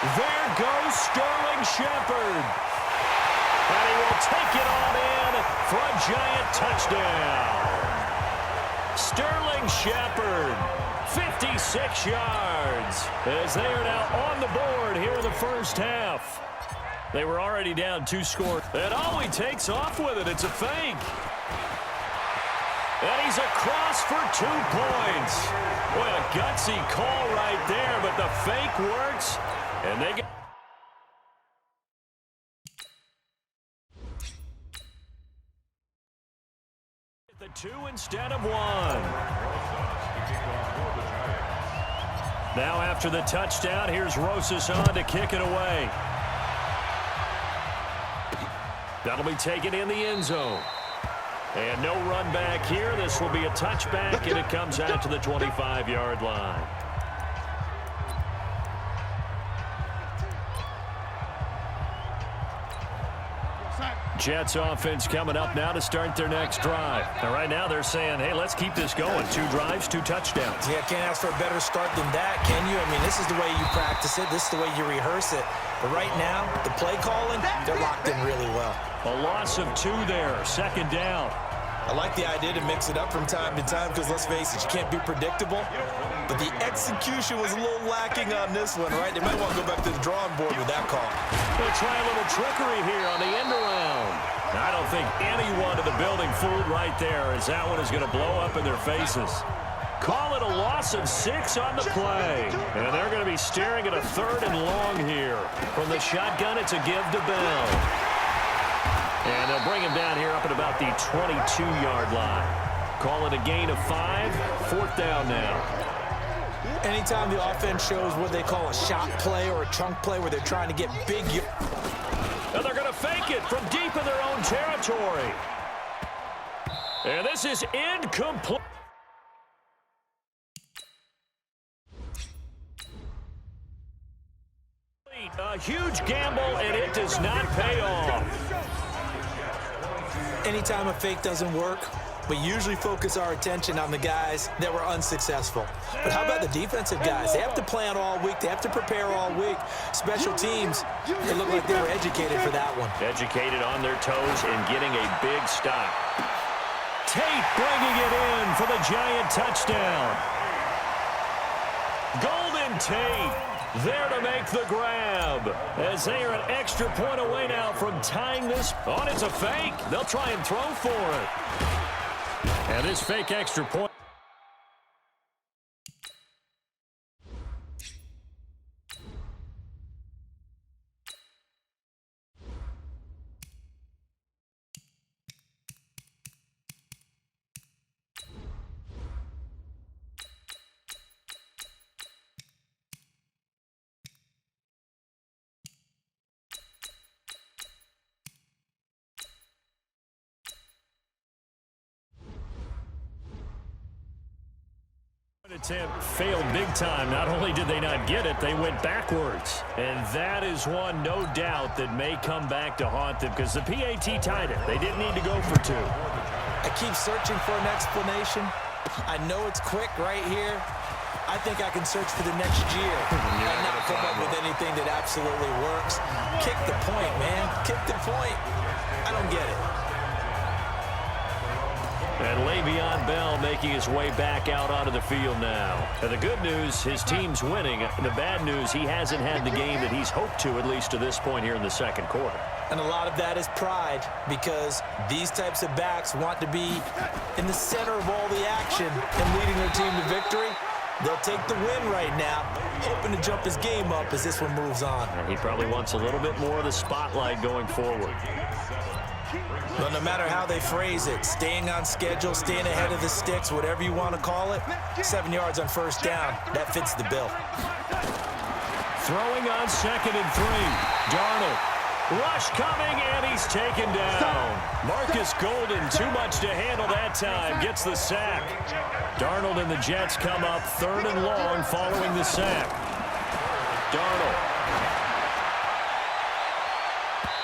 There goes Sterling Shepard. And he will take it on in for a giant touchdown. Sterling Shepard, 56 yards, as they are now on the board here in the first half. They were already down 2 scores. And oh, he takes off with it. It's a fake. And he's across for 2 points. Boy, a gutsy call right there, but the fake works. And they get... the 2 instead of 1. Now after the touchdown, here's Rosas on to kick it away. That'll be taken in the end zone. And no run back here. This will be a touchback, and it comes out to the 25-yard line. Jets offense coming up now to start their next drive. And right now they're saying, hey, let's keep this going. 2 drives, 2 touchdowns. Yeah, can't ask for a better start than that, can you? I mean, this is the way you practice it. This is the way you rehearse it. But right now, the play calling, they're locked in really well. A loss of 2 there, second down. I like the idea to mix it up from time to time because, let's face it, you can't be predictable. But the execution was a little lacking on this one, right? They might want to go back to the drawing board with that call. They'll try a little trickery here on the end around. I don't think anyone in the building fooled right there, as that one is going to blow up in their faces. Call it a loss of 6 on the play. And they're going to be staring at a 3rd and long here. From the shotgun, it's a give to Bell. And they'll bring him down here up at about the 22-yard line. Call it a gain of 5, 4th down now. Anytime the offense shows what they call a shot play or a chunk play where they're trying to get big. And they're going to fake it from deep in their own territory. And this is incomplete. A huge gamble, and it does not pay off. Anytime a fake doesn't work, we usually focus our attention on the guys that were unsuccessful. But how about the defensive guys? They have to plan all week. They have to prepare all week. Special teams, it looked like they were educated for that one. Educated on their toes and getting a big stop. Tate bringing it in for the giant touchdown. Golden Tate there to make the grab, as they are an extra point away now from tying this. Oh, it's a fake. They'll try and throw for it. And this fake extra point. Attempt failed big time. Not only did they not get it, they went backwards. And that is one, no doubt, that may come back to haunt them because the PAT tied it. They didn't need to go for 2. I keep searching for an explanation. I know it's quick right here. I think I can search for the next year and not come up with anything that absolutely works. Kick the point, man. Kick the point. I don't get it. And Le'Veon Bell making his way back out onto the field now. And the good news, his team's winning. The bad news, he hasn't had the game that he's hoped to, at least to this point here in the second quarter. And a lot of that is pride, because these types of backs want to be in the center of all the action and leading their team to victory. They'll take the win right now, hoping to jump his game up as this one moves on. And he probably wants a little bit more of the spotlight going forward. But no matter how they phrase it, staying on schedule, staying ahead of the sticks, whatever you want to call it, 7 yards on first down, that fits the bill. Throwing on 2nd and 3. Darnold. Rush coming, and he's taken down. Marcus Golden, too much to handle that time, gets the sack. Darnold and the Jets come up 3rd and long following the sack. Darnold.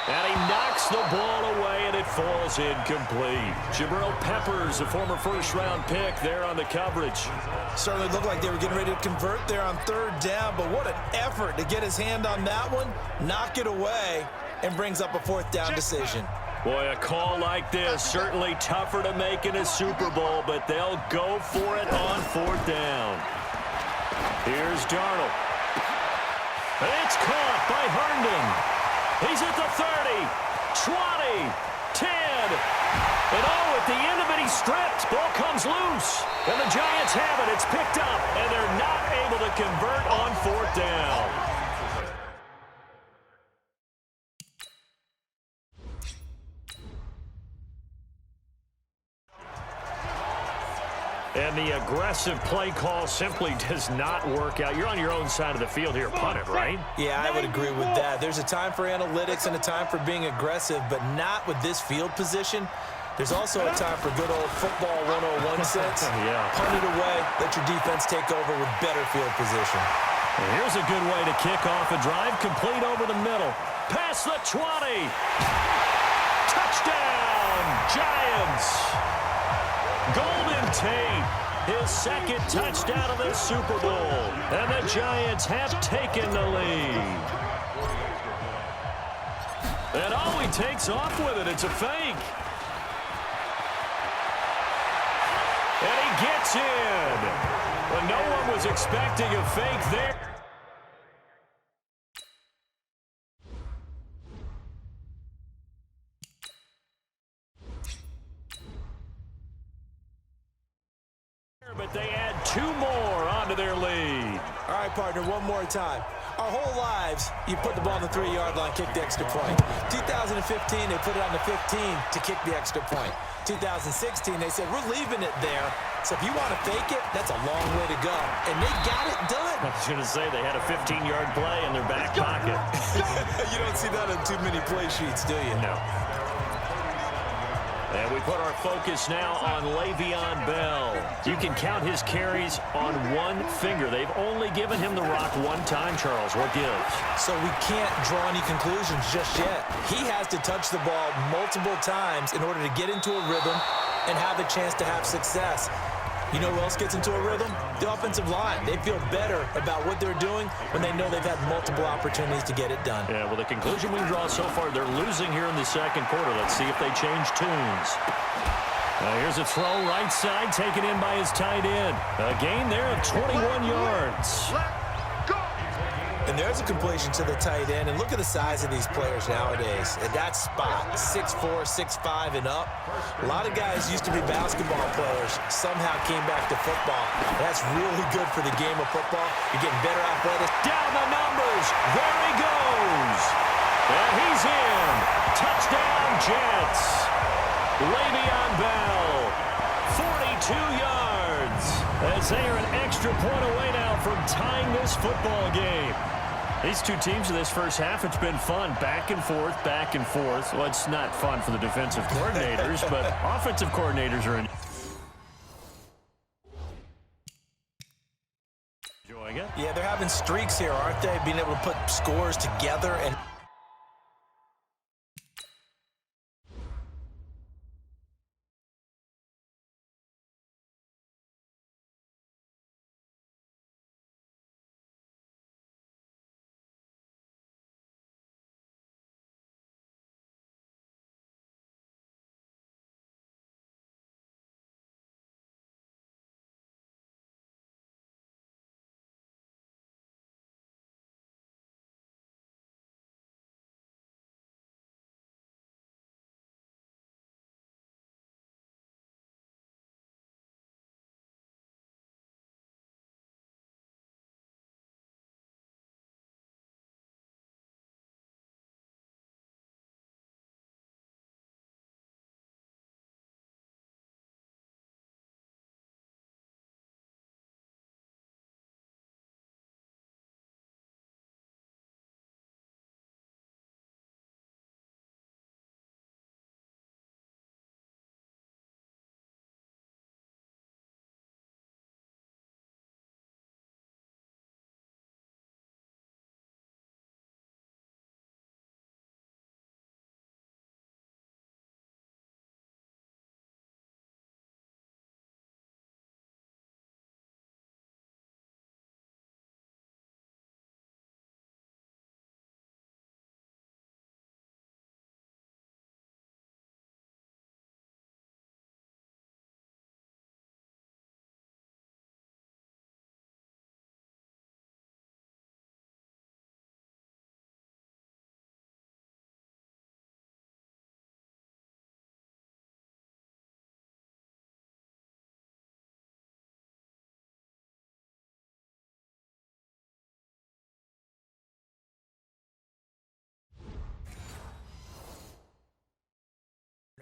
And he knocks backs the ball away, and it falls incomplete. Jabril Peppers, a former first-round pick, there on the coverage. Certainly looked like they were getting ready to convert there on third down, but what an effort to get his hand on that one, knock it away, and brings up a fourth down decision. Boy, a call like this, certainly tougher to make in a Super Bowl, but they'll go for it on fourth down. Here's Darnold. It's caught by Herndon. He's at the 30, 20, 10. And at the end of it, he's stripped. Ball comes loose. And the Giants have it. It's picked up, and they're not able to convert on fourth down. And the aggressive play call simply does not work out. You're on your own side of the field here. Punt it, right? Yeah, I would agree with that. There's a time for analytics and a time for being aggressive, but not with this field position. There's also a time for good old football 101 sense. Yeah. Punt it away, let your defense take over with better field position. And here's a good way to kick off a drive, complete over the middle. Past the 20. Touchdown, Giants. Golden Tate, his second touchdown of this Super Bowl. And the Giants have taken the lead. And he takes off with it. It's a fake. And he gets in. Well, no one was expecting a fake there. But they add two more onto their lead. All right, partner, one more time. Our whole lives, you put the ball on the 3-yard line, kick the extra point. 2015, they put it on the 15 to kick the extra point. 2016, they said, we're leaving it there. So if you want to fake it, that's a long way to go. And they got it done. I was going to say, they had a 15-yard play in their back pocket. You don't see that on too many play sheets, do you? No. And we put our focus now on Le'Veon Bell. You can count his carries on one finger. They've only given him the rock one time, Charles. What gives? So we can't draw any conclusions just yet. He has to touch the ball multiple times in order to get into a rhythm and have a chance to have success. You know who else gets into a rhythm? The offensive line. They feel better about what they're doing when they know they've had multiple opportunities to get it done. Yeah, well, the conclusion we draw so far, they're losing here in the second quarter. Let's see if they change tunes. Here's a throw right side, taken in by his tight end. A gain there of 21 yards. And there's a completion to the tight end. And look at the size of these players nowadays. At that spot, 6'4", 6'5", and up. A lot of guys used to be basketball players, somehow came back to football. That's really good for the game of football. You're getting better athletics. Down the numbers. There he goes. And he's in. Touchdown, Jets. Le'Veon Bell, 42 yards. As they are an extra point away now from tying this football game. These two teams in this first half, it's been fun. Back and forth, back and forth. Well, it's not fun for the defensive coordinators, but offensive coordinators are enjoying it. Yeah, they're having streaks here, aren't they? Being able to put scores together and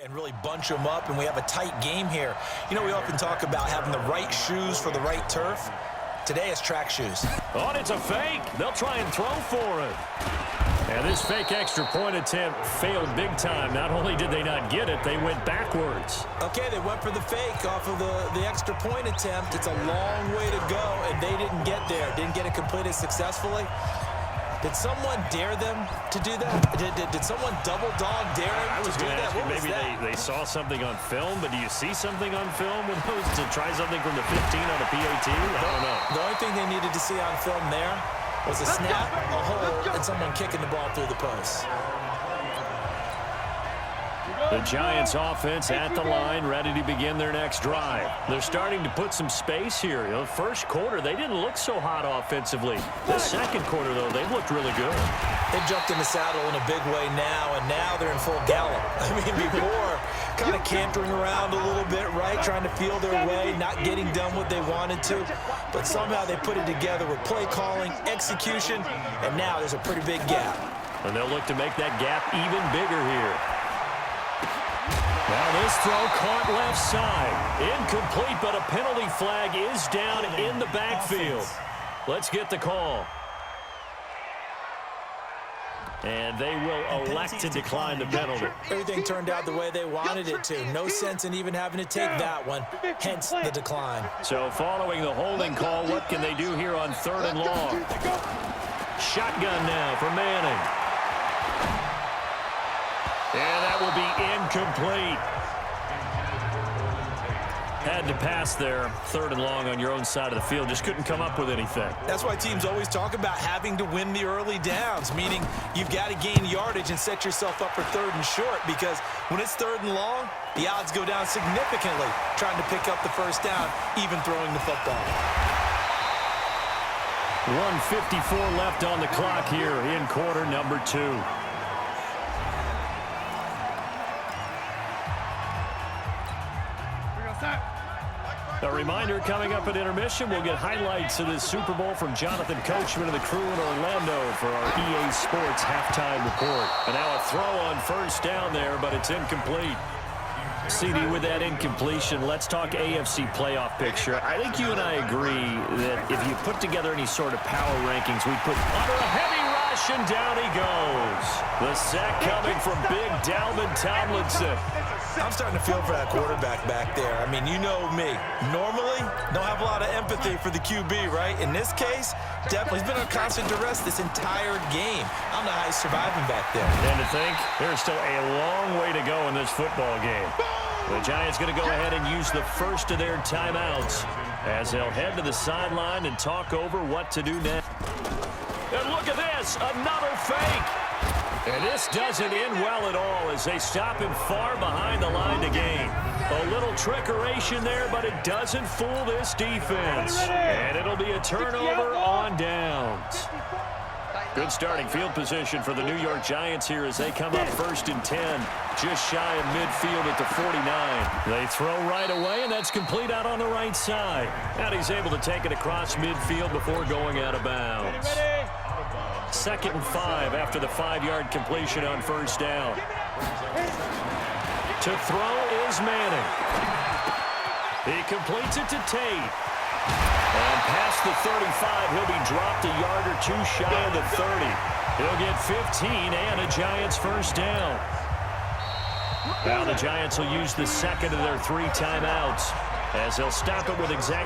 And really bunch them up, and we have a tight game here. You know, we often talk about having the right shoes for the right turf. Today it's track shoes. Oh, and it's a fake. They'll try and throw for it. And this fake extra point attempt failed big time. Not only did they not get it, they went backwards. Okay, they went for the fake off of the extra point attempt. It's a long way to go, and they didn't get there. Didn't get it completed successfully. Did someone dare them to do that? Did someone double dog dare them to do that? Maybe they saw something on film, but do you see something on film with those to try something from the 15 on a PAT? I don't know. The only thing they needed to see on film there was a snap, a hole, and someone kicking the ball through the post. The Giants offense at the line, ready to begin their next drive. They're starting to put some space here. You know, the first quarter, they didn't look so hot offensively. The second quarter, though, they've looked really good. They've jumped in the saddle in a big way now, and now they're in full gallop. I mean, before, kind of cantering around a little bit, right, trying to feel their way, not getting done what they wanted to. But somehow they put it together with play calling, execution, and now there's a pretty big gap. And they'll look to make that gap even bigger here. Now this throw caught left side. Incomplete, but a penalty flag is down in the backfield. Let's get the call. And they will elect to decline the penalty. Everything turned out the way they wanted it to. No sense in even having to take that one, hence the decline. So following the holding call, what can they do here on 3rd and long? Shotgun now for Manning. And that will be incomplete. Had to pass there, 3rd and long on your own side of the field. Just couldn't come up with anything. That's why teams always talk about having to win the early downs, meaning you've got to gain yardage and set yourself up for 3rd and short, because when it's 3rd and long, the odds go down significantly trying to pick up the first down, even throwing the football. 1:54 left on the clock here in quarter number 2. A reminder, coming up at intermission, we'll get highlights of this Super Bowl from Jonathan Coachman and the crew in Orlando for our EA Sports halftime report. And now a throw on 1st down there, but it's incomplete. CD, with that incompletion, let's talk AFC playoff picture. I think you and I agree that if you put together any sort of power rankings, we put under a heavy rush, and down he goes. The sack coming from big Dalvin Tomlinson. I'm starting to feel for that quarterback back there. I mean, you know me. Normally, don't have a lot of empathy for the QB, right? In this case, definitely. He's been on constant duress this entire game. I don't know how he's surviving back there. And to think, there's still a long way to go in this football game. The Giants going to go ahead and use the first of their timeouts as they'll head to the sideline and talk over what to do next. And look at this, another fake. And this doesn't end well at all as they stop him far behind the line to gain. A little trickeration there, but it doesn't fool this defense. And it'll be a turnover on downs. Good starting field position for the New York Giants here as they come up 1st and 10, just shy of midfield at the 49. They throw right away, and that's complete out on the right side. And he's able to take it across midfield before going out of bounds. 2nd and 5 after the 5-yard completion on 1st down. To throw is Manning. He completes it to Tate. And past the 35, he'll be dropped a yard or 2 shy of the 30. He'll get 15 and a Giants 1st down. Now the Giants will use the 2nd of their 3 timeouts as they'll stop it with exactly